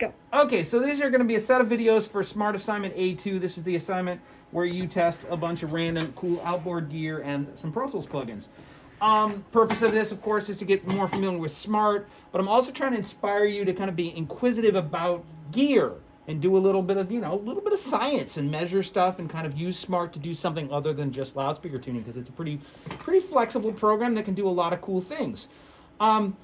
Go. Okay, so these are going to be a set of videos for Smaart Assignment A2. This is the assignment where you test a bunch of random cool outboard gear and some Pro Tools plugins. Purpose of this, of course, is to get more familiar with Smaart, but I'm also trying to inspire you to kind of be inquisitive about gear and do a little bit of, a little bit of science and measure stuff and kind of use Smaart to do something other than just loudspeaker tuning, because it's a pretty flexible program that can do a lot of cool things. I'm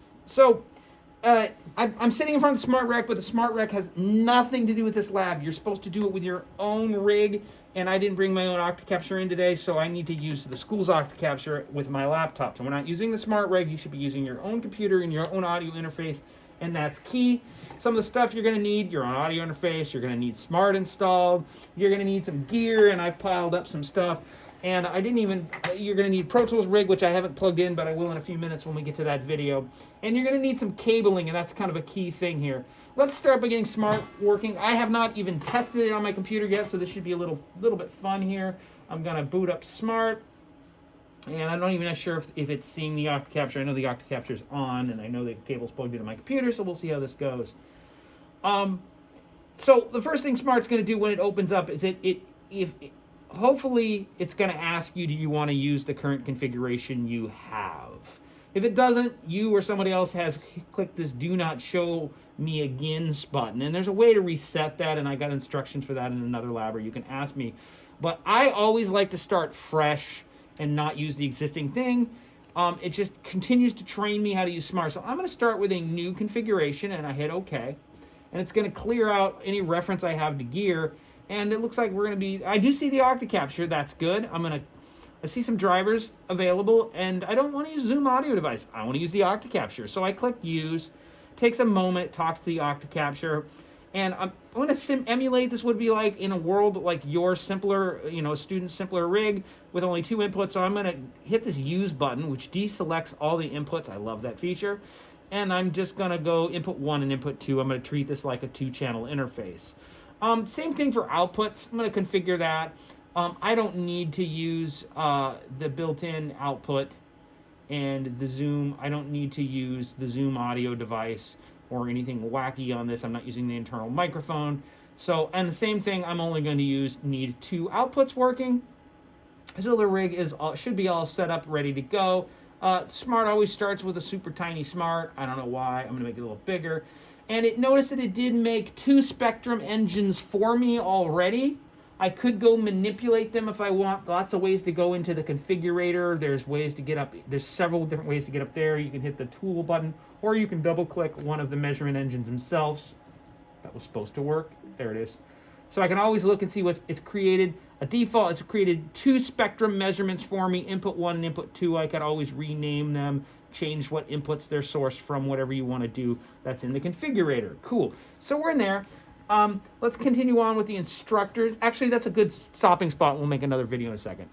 sitting in front of the Smaart Rec, but the Smaart Rec has nothing to do with this lab. You're supposed to do it with your own rig, and I didn't bring my own Octacapture in today, so I need to use the school's Octacapture with my laptop. So we're not using the Smaart Rec. You should be using your own computer and your own audio interface, and that's key. Some of the stuff you're going to need, your own audio interface, you're going to need Smaart installed, you're going to need some gear, and I've piled up some stuff. And you're going to need Pro Tools rig, which I haven't plugged in, but I will in a few minutes when we get to that video. And you're going to need some cabling, and that's kind of a key thing here. Let's start by getting Smaart working. I have not even tested it on my computer yet, so this should be a little bit fun here. I'm going to boot up Smaart, and I'm not even sure if it's seeing the Octacapture. I know the Octacapture's on, and I know the cable's plugged into my computer, so we'll see how this goes. So the first thing Smaart's going to do when it opens up is hopefully it's going to ask you, do you want to use the current configuration you have? If it doesn't, you or somebody else has clicked this do not show me again button, and there's a way to reset that, and I got instructions for that in another lab, or you can ask me. But I always like to start fresh and not use the existing thing. It just continues to train me how to use Smaart. So I'm going to start with a new configuration, and I hit OK. And it's going to clear out any reference I have to gear. And it looks like we're going to be, I do see the Octacapture, that's good. I see some drivers available, and I don't want to use Zoom audio device. I want to use the Octacapture. So I click use, takes a moment, talks to the Octacapture, and I'm going to emulate this would be like in a world like your simpler, student simpler rig with only 2 inputs. So I'm going to hit this use button, which deselects all the inputs. I love that feature. And I'm just going to go input 1 and input 2. I'm going to treat this like a 2-channel interface. Same thing for outputs. I'm going to configure that. I don't need to use the built-in output and the Zoom. I don't need to use the Zoom audio device or anything wacky on this. I'm not using the internal microphone. So, and the same thing, I'm only going to need 2 outputs working. So the rig should be all set up, ready to go. Smaart always starts with a super tiny Smaart. I don't know why. I'm going to make it a little bigger. And it noticed that it did make 2 Spectrum engines for me already. I could go manipulate them if I want. Lots of ways to go into the configurator. There's ways to get up. There's several different ways to get up there. You can hit the tool button, or you can double click one of the measurement engines themselves. That was supposed to work. There it is. So I can always look and see what it's created. A default, it's created 2 Spectrum measurements for me, input 1 and input 2. I could always rename them, change what inputs they're sourced from, whatever you want to do. That's in the configurator. Cool. So we're in there. Let's continue on with the instructors. Actually, that's a good stopping spot. We'll make another video in a second.